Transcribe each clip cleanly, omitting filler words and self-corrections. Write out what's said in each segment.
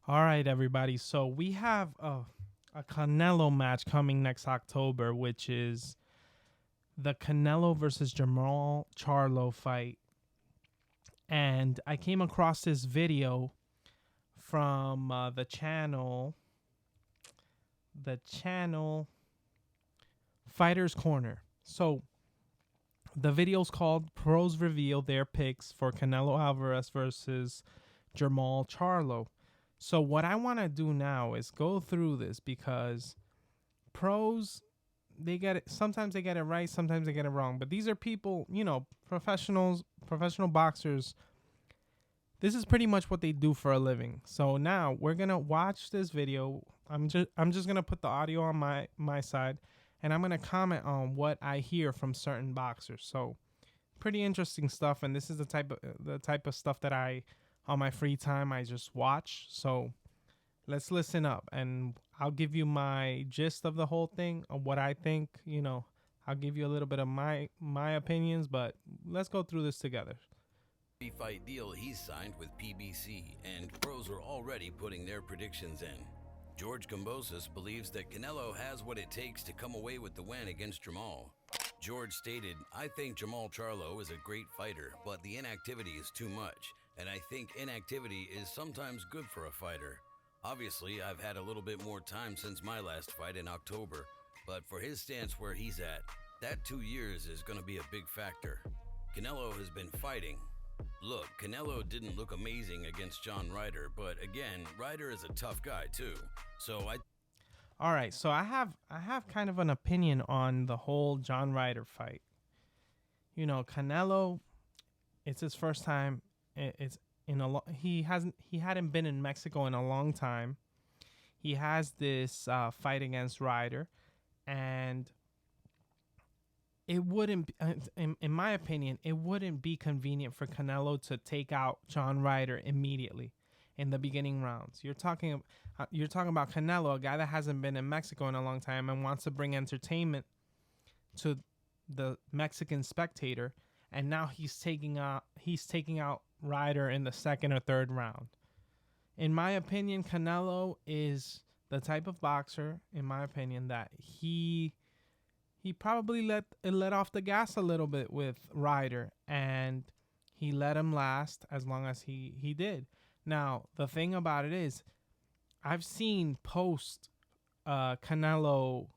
All right, everybody. So we have a Canelo match coming next October, which is the Canelo versus Jermall Charlo fight. And I came across this video from the channel Fighters Corner. So the video's called "Pros Reveal Their Picks for Canelo Alvarez versus Jermall Charlo." So what I want to do now is go through this because pros, they get it, sometimes they get it right, sometimes they get it wrong, but these are people, professional boxers. This is pretty much what they do for a living. So now we're going to watch this video. I'm just going to put the audio on my side, and I'm going to comment on what I hear from certain boxers. So pretty interesting stuff, and this is the type of stuff that I, on my free time, I just watch. So let's listen up, and I'll give you my gist of the whole thing, of what I think. I'll give you a little bit of my opinions, but let's go through this together. Fight deal he's signed with PBC, and pros are already putting their predictions in. George Kambosos believes that Canelo has what it takes to come away with the win against Jermall. George stated, "I think Jermall Charlo is a great fighter, but the inactivity is too much, and I think inactivity is sometimes good for a fighter. Obviously, I've had a little bit more time since my last fight in October, but for his stance where he's at, that 2 years is going to be a big factor. Canelo has been fighting. Look, Canelo didn't look amazing against John Ryder, but again, Ryder is a tough guy too. All right, so I have kind of an opinion on the whole John Ryder fight. Canelo, it's his first time. It's in a he hadn't been in Mexico in a long time. He has this fight against Ryder, and it wouldn't, in my opinion, it wouldn't be convenient for Canelo to take out John Ryder immediately in the beginning rounds. You're talking about Canelo, a guy that hasn't been in Mexico in a long time and wants to bring entertainment to the Mexican spectator, and now he's taking out Ryder in the second or third round. In my opinion, Canelo is the type of boxer, in my opinion, that he probably let off the gas a little bit with Ryder, and he let him last as long as he did. Now, the thing about it is, I've seen post Canelo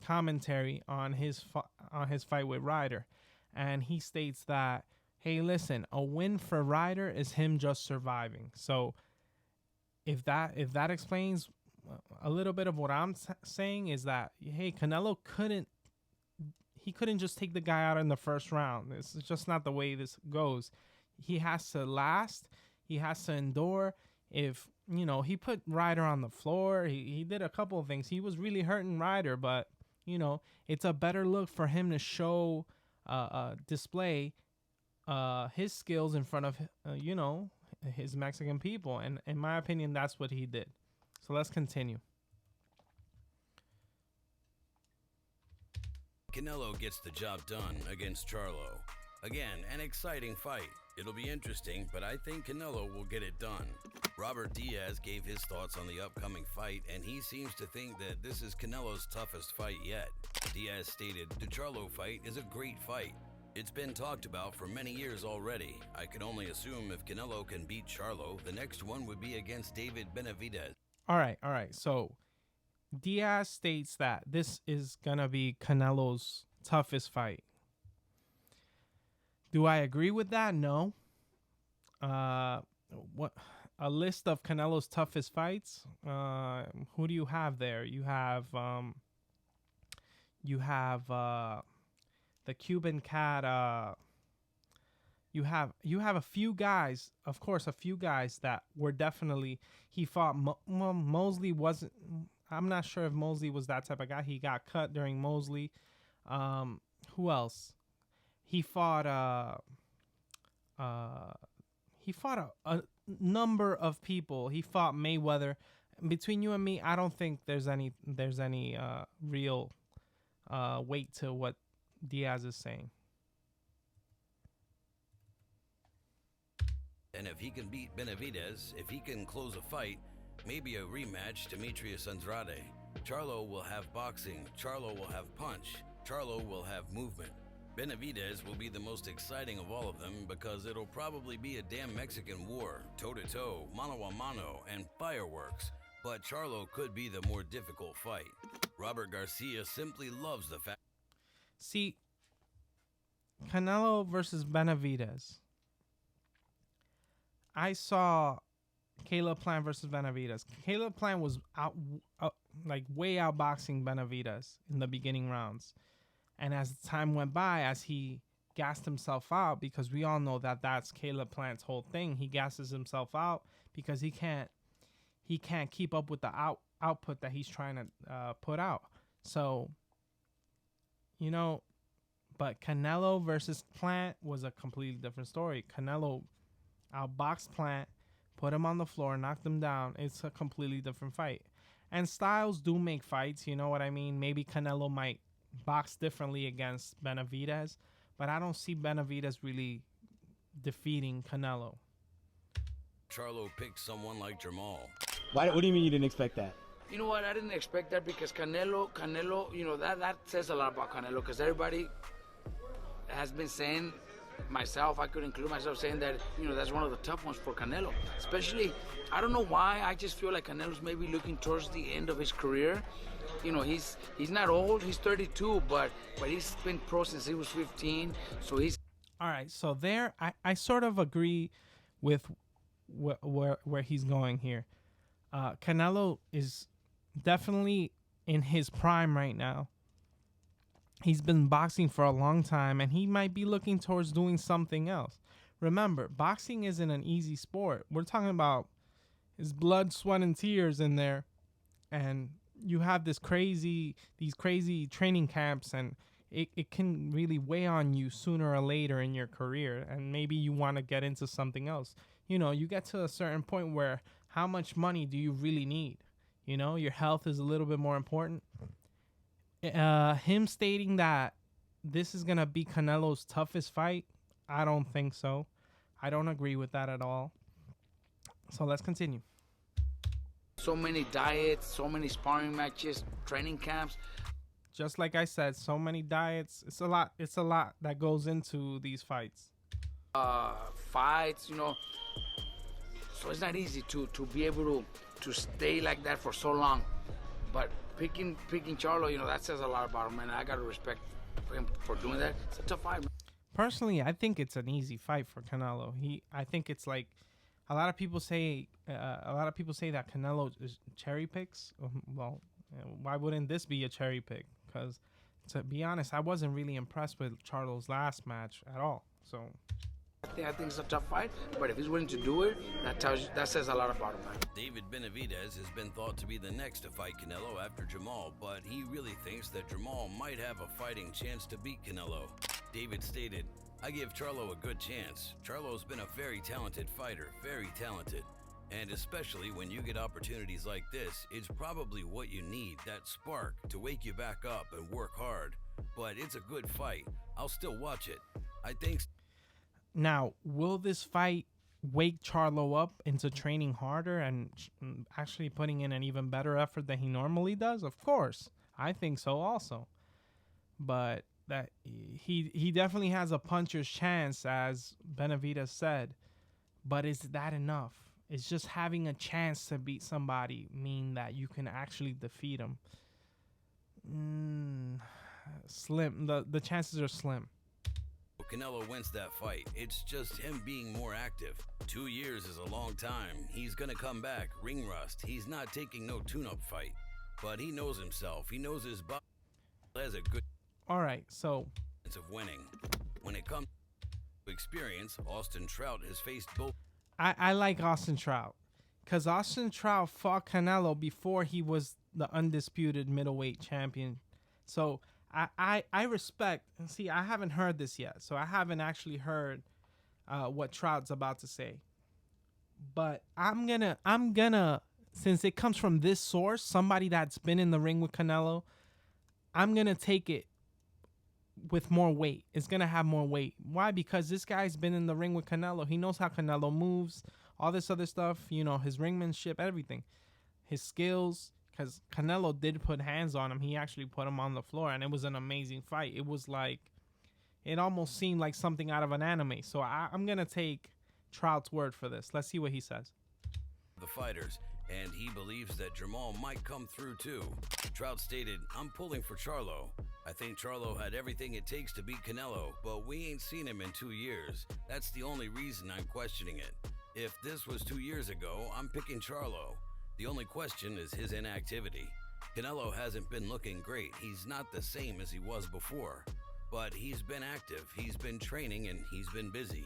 commentary on his fight with Ryder, and he states that, hey, listen, a win for Ryder is him just surviving. So if that explains a little bit of what I'm saying, is that, hey, Canelo couldn't just take the guy out in the first round. This is just not the way this goes. He has to last. He has to endure. If, he put Ryder on the floor, he did a couple of things. He was really hurting Ryder, but, it's a better look for him to show, display his skills in front of, his Mexican people. And in my opinion, that's what he did. So let's continue. Canelo gets the job done against Charlo. Again, an exciting fight. It'll be interesting, but I think Canelo will get it done." Robert Diaz gave his thoughts on the upcoming fight, and he seems to think that this is Canelo's toughest fight yet. Diaz stated, "The Charlo fight is a great fight. It's been talked about for many years already. I can only assume if Canelo can beat Charlo, the next one would be against David Benavidez." All right. So Diaz states that this is going to be Canelo's toughest fight. Do I agree with that? No. What a list of Canelo's toughest fights. Who do you have there? You have the Cuban cat. You have a few guys, of course, that were definitely, he fought. Mosley wasn't. I'm not sure if Mosley was that type of guy. He got cut during Mosley. Who else? He fought a number of people. He fought Mayweather. Between you and me, I don't think there's any real weight to what Diaz is saying. And if he can beat Benavidez, if he can close a fight, Maybe a rematch, Demetrius Andrade. Charlo will have boxing, Charlo will have punch, Charlo will have movement. Benavidez will be the most exciting of all of them because it'll probably be a damn Mexican war, toe-to-toe, mano-a-mano, and fireworks. But Charlo could be the more difficult fight. Robert Garcia simply loves the fact. See, Canelo versus Benavidez. I saw Caleb Plant versus Benavidez. Caleb Plant was way outboxing Benavidez in the beginning rounds. And as time went by, as he gassed himself out, because we all know that that's Caleb Plant's whole thing. He gasses himself out because he can't keep up with the output that he's trying to put out. So, but Canelo versus Plant was a completely different story. Canelo outboxed Plant, put him on the floor, knocked him down. It's a completely different fight. And styles do make fights, you know what I mean? Maybe Canelo might box differently against Benavidez, but I don't see Benavidez really defeating Canelo. Charlo picked someone like Jermall. What do you mean you didn't expect that? You know what? I didn't expect that because Canelo, that says a lot about Canelo because everybody has been saying, myself, I could include myself, saying that, that's one of the tough ones for Canelo. Especially, I don't know why, I just feel like Canelo's maybe looking towards the end of his career. He's not old, he's 32, but he's been pro since he was 15, so he's... All right, so there, I sort of agree with where he's going here. Canelo is definitely in his prime right now. He's been boxing for a long time, and he might be looking towards doing something else. Remember, boxing isn't an easy sport. We're talking about his blood, sweat, and tears in there, and you have these crazy training camps, and it can really weigh on you sooner or later in your career, and maybe you want to get into something else. You get to a certain point where how much money do you really need? Your health is a little bit more important. Him stating that this is going to be Canelo's toughest fight, I don't think so. I don't agree with that at all. So let's continue. So many diets, so many sparring matches, training camps. Just like I said, so many diets. It's a lot that goes into these fights. Fights, So it's not easy to be able to stay like that for so long. But picking Charlo, that says a lot about him, and I got to respect him for doing that. It's a tough fight, man. Personally, I think it's an easy fight for Canelo. I think it's like a lot of people say that Canelo is cherry picks. Well, why wouldn't this be a cherry pick? Because to be honest, I wasn't really impressed with Charlo's last match at all. So I think it's a tough fight, but if he's willing to do it, that says a lot about him, man. David Benavidez has been thought to be the next to fight Canelo after Jermall, but he really thinks that Jermall might have a fighting chance to beat Canelo. David stated, "I give Charlo a good chance. Charlo's been a very talented fighter, very talented. And especially when you get opportunities like this, it's probably what you need, that spark to wake you back up and work hard. But it's a good fight. I'll still watch it. I think..." Now, will this fight wake Charlo up into training harder and actually putting in an even better effort than he normally does? Of course. I think so also. But that he definitely has a puncher's chance, as Benavidez said. But is that enough? Is just having a chance to beat somebody mean that you can actually defeat him? Slim. The chances are slim. Canelo wins that fight. It's just him being more active. 2 years is a long time. He's gonna come back, ring rust. He's not taking no tune-up fight. But he knows himself. He knows his body has a good... All right, so... ...chance of winning. When it comes to experience, Austin Trout has faced both... I like Austin Trout. Because Austin Trout fought Canelo before he was the undisputed middleweight champion. So... I respect, and see, I haven't heard this yet, so I haven't actually heard what Trout's about to say. But I'm gonna, since it comes from this source, somebody that's been in the ring with Canelo, I'm gonna take it with more weight. It's gonna have more weight. Why? Because this guy's been in the ring with Canelo. He knows how Canelo moves, all this other stuff, his ringmanship, everything. his skills, because Canelo did put hands on him. He actually put him on the floor, and it was an amazing fight. It was like, it almost seemed like something out of an anime. So I'm going to take Trout's word for this. Let's see what he says. The fighters, and he believes that Jermall might come through too. Trout stated, "I'm pulling for Charlo. I think Charlo had everything it takes to beat Canelo, but we ain't seen him in 2 years. That's the only reason I'm questioning it. If this was 2 years ago, I'm picking Charlo. The only question is his inactivity. Canelo hasn't been looking great. He's not the same as he was before, but he's been active, he's been training, and he's been busy.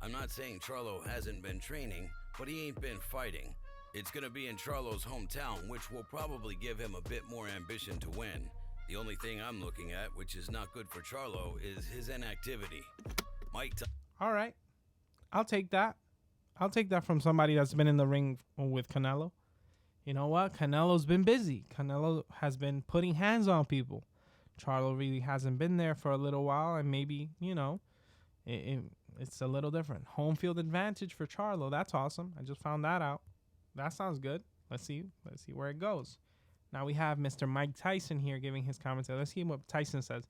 I'm not saying Charlo hasn't been training, but he ain't been fighting. It's going to be in Charlo's hometown, which will probably give him a bit more ambition to win. The only thing I'm looking at, which is not good for Charlo, is his inactivity." All right. I'll take that. I'll take that from somebody that's been in the ring with Canelo. You know what? Canelo's been busy. Canelo has been putting hands on people. Charlo really hasn't been there for a little while, and maybe, it's a little different. Home field advantage for Charlo. That's awesome. I just found that out. That sounds good. Let's see where it goes. Now we have Mr. Mike Tyson here giving his commentary. Let's see what Tyson says.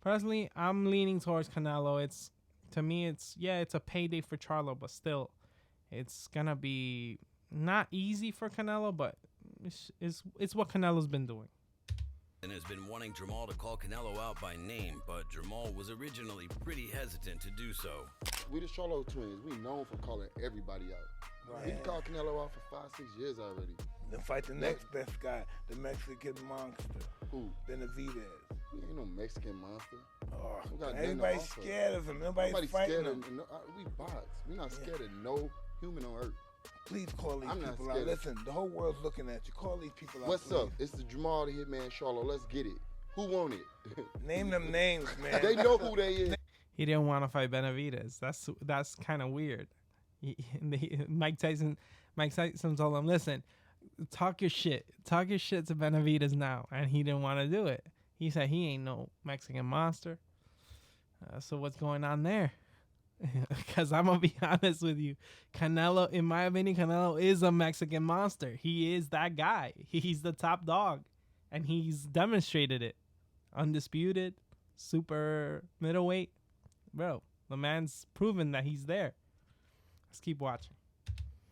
Personally, I'm leaning towards Canelo. To me, it's a payday for Charlo, but still, it's gonna be not easy for Canelo, but it's what Canelo's been doing. And has been wanting Jermall to call Canelo out by name, but Jermall was originally pretty hesitant to do so. We the Charlo twins. We known for calling everybody out. Right. We called Canelo out for 5-6 years already. Then fight the next best guy, the Mexican monster. Who? Benavidez. He ain't no Mexican monster. Oh, everybody's scared of him. Nobody's fighting him. We box. We're not scared of no human on earth. Please call these people out. Listen, the whole world's looking at you. Call these people out. What's up? It's the Jermall the Hitman Charlo. Let's get it. Who want it? Name them names, man. They know who they is. He didn't want to fight Benavidez. That's kind of weird. Mike Tyson told him, listen, talk your shit to Benavidez now, and he didn't want to do it. He said he ain't no Mexican monster. So what's going on there? Because I'm gonna be honest with you, Canelo, in my opinion, Canelo is a Mexican monster. He is that guy. He's the top dog, and he's demonstrated it. Undisputed, super middleweight, bro. The man's proven that he's there. Let's keep watching.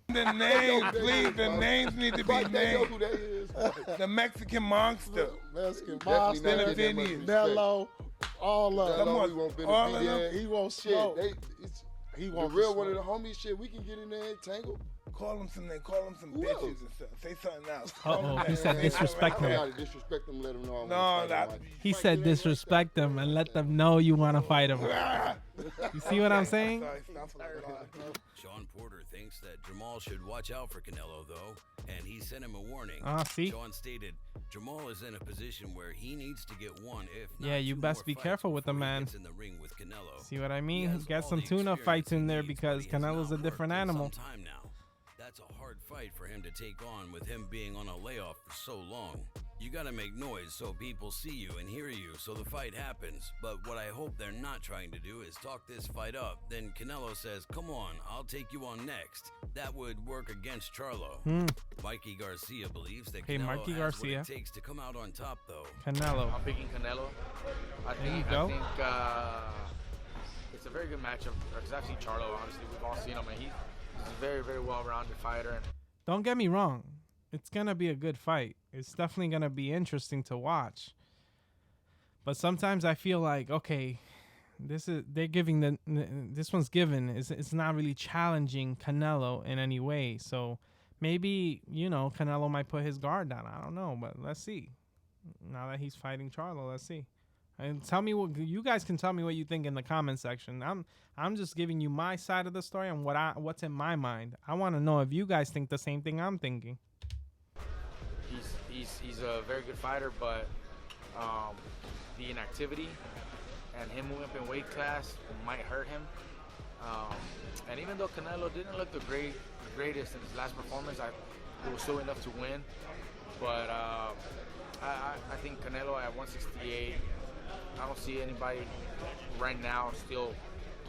The names, please. The names need to be named. They know who they is. The Mexican monster. Mexican monster. Canelo. All of them. All of them. He won't shit. He won't. The real one of the homies. Shit, we can get in there and tangle. Call them some bitches and stuff. Say something else. He said disrespect them. I gotta disrespect them. Let them know. He said disrespect them and let them know you want to fight them. You see what I'm saying? Sean Porter thinks that Jermall should watch out for Canelo, though, and he sent him a warning. See? Sean stated, Jermall is in a position where he needs to get one, if not yeah, you best be careful with the man. In the ring with Canelo. See what I mean? Get some tune-up fights in there because Canelo's a different animal. Time now. That's a hard fight for him to take on with him being on a layoff for so long. You gotta make noise so people see you and hear you so the fight happens. But what I hope they're not trying to do is talk this fight up. Then Canelo says, come on, I'll take you on next. That would work against Charlo. Mikey Garcia believes that Canelo has what it takes to come out on top, though. Canelo. I'm picking Canelo. I think it's a very good matchup. Because I've seen Charlo, honestly. We've all seen him, and he's a very, very well-rounded fighter. Don't get me wrong. It's going to be a good fight. It's definitely going to be interesting to watch. But sometimes I feel like, okay, this one's given. It's not really challenging Canelo in any way. So maybe, Canelo might put his guard down. I don't know, but let's see. Now that he's fighting Charlo, let's see. And tell me what you guys can tell me what you think in the comment section. I'm just giving you my side of the story and what's in my mind. I want to know if you guys think the same thing I'm thinking. He's a very good fighter, but the inactivity and him moving up in weight class might hurt him. And even though Canelo didn't look the greatest in his last performance, it was still enough to win. But I think Canelo at 168. I don't see anybody right now still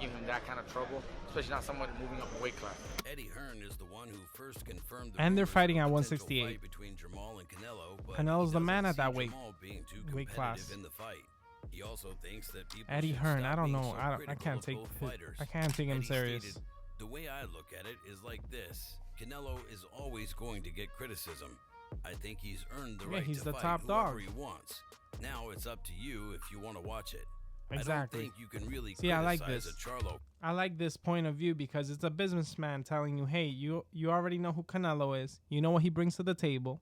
give him that kind of trouble, especially not someone moving up a weight class. Eddie Hearn is the one who first confirmed And they're rumors fighting of at a 168. potential fight between Jermall and Canelo, but Canelo's he the man doesn't at that see weight Jermall being too class. competitive in the fight. He also thinks that people Eddie should Hearn, stop I don't being know. so I critical can't of take both fighters. I can't take him Eddie serious. stated, the way I look at it is like this. Canelo is always going to get criticism. I think he's earned the right he's to the fight top whoever dog. he wants. Now it's up to you if you want to watch it. Exactly. I don't think you can really See, I like criticize this. a Charlo. I like this point of view because it's a businessman telling you, hey, you already know who Canelo is. You know what he brings to the table.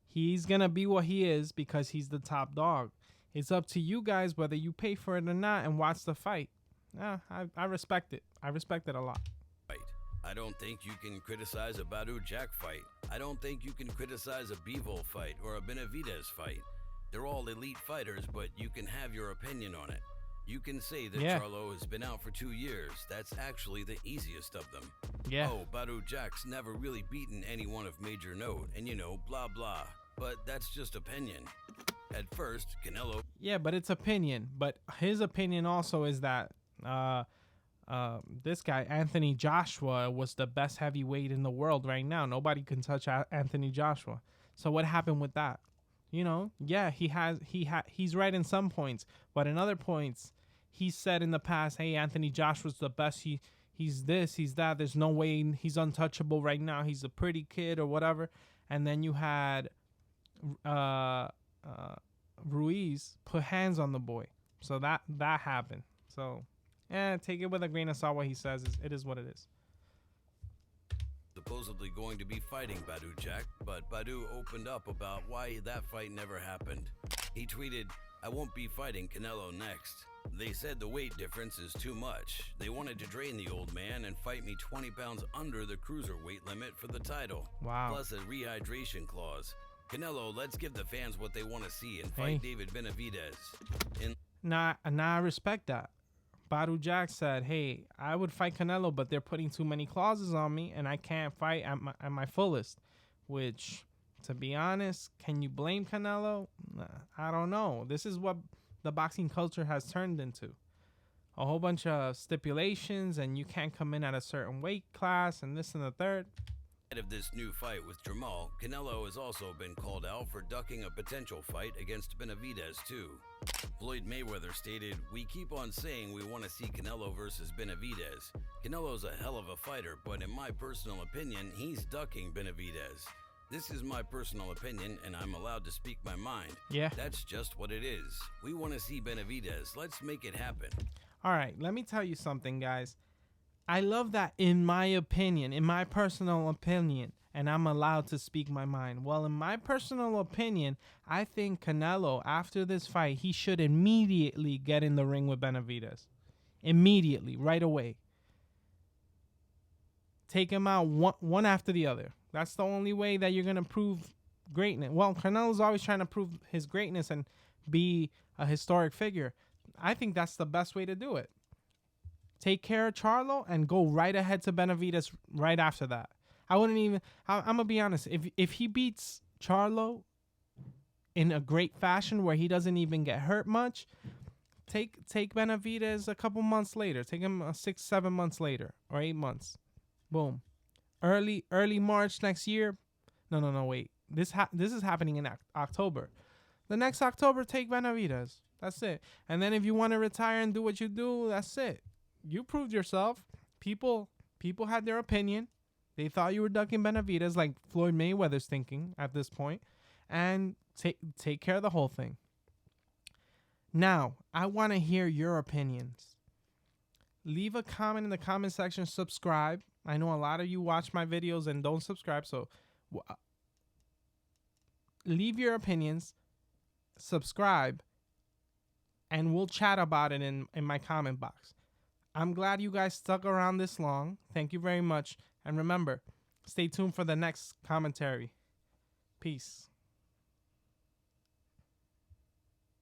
He's going to be what he is because he's the top dog. It's up to you guys whether you pay for it or not and watch the fight. Yeah, I respect it. I respect it a lot. I don't think you can criticize a Badou Jack fight. I don't think you can criticize a Bivol fight or a Benavidez fight. They're all elite fighters, but you can have your opinion on it. You can say that Charlo has been out for 2 years. That's actually the easiest of them. Yeah. Oh, Badou Jack's never really beaten anyone of major note, and blah, blah. But that's just opinion. At first, Canelo... Yeah, but it's opinion. But his opinion also is that this guy, Anthony Joshua, was the best heavyweight in the world right now. Nobody can touch Anthony Joshua. So what happened with that? Yeah, he's right in some points, but in other points, he said in the past, hey, Anthony Joshua's the best. He's this, he's that. There's no way he's untouchable right now. He's a pretty kid or whatever. And then you had Ruiz put hands on the boy. So that happened. So, take it with a grain of salt what he says. It is what it is. Supposedly going to be fighting Badou Jack, but Badou opened up about why that fight never happened. He tweeted, I won't be fighting Canelo next. They said the weight difference is too much. They wanted to drain the old man and fight me 20 pounds under the cruiserweight limit for the title. Wow. Plus a rehydration clause. Canelo, let's give the fans what they want to see and fight David Benavidez. Nah, I respect that. Badou Jack said, hey, I would fight Canelo, but they're putting too many clauses on me, and I can't fight at my fullest. Which, to be honest, can you blame Canelo? Nah, I don't know. This is what the boxing culture has turned into. A whole bunch of stipulations, and you can't come in at a certain weight class, and this and the third. Of this new fight with Jermall, Canelo has also been called out for ducking a potential fight against Benavidez too. Floyd Mayweather stated, we keep on saying we want to see Canelo versus Benavidez. Canelo's a hell of a fighter, but in my personal opinion, he's ducking Benavidez. This is my personal opinion, and I'm allowed to speak my mind. Yeah. That's just what it is. We want to see Benavidez. Let's make it happen. All right, let me tell you something, guys. I love that in my personal opinion, and I'm allowed to speak my mind. Well, in my personal opinion, I think Canelo, after this fight, he should immediately get in the ring with Benavidez. Immediately, right away. Take him out one after the other. That's the only way that you're going to prove greatness. Well, Canelo's always trying to prove his greatness and be a historic figure. I think that's the best way to do it. Take care of Charlo and go right ahead to Benavidez right after that. I wouldn't even... I'm going to be honest. If he beats Charlo in a great fashion where he doesn't even get hurt much, take Benavidez a couple months later. Take him 6-7 months later or 8 months. Boom. Early March next year. No, wait. This is happening in October. The next October, take Benavidez. That's it. And then if you want to retire and do what you do, that's it. You proved yourself. People had their opinion. They thought you were ducking Benavidez like Floyd Mayweather's thinking at this point. And take care of the whole thing. Now, I want to hear your opinions. Leave a comment in the comment section. Subscribe. I know a lot of you watch my videos and don't subscribe. So leave your opinions. Subscribe. And we'll chat about it in my comment box. I'm glad you guys stuck around this long. Thank you very much. And remember, stay tuned for the next commentary. Peace.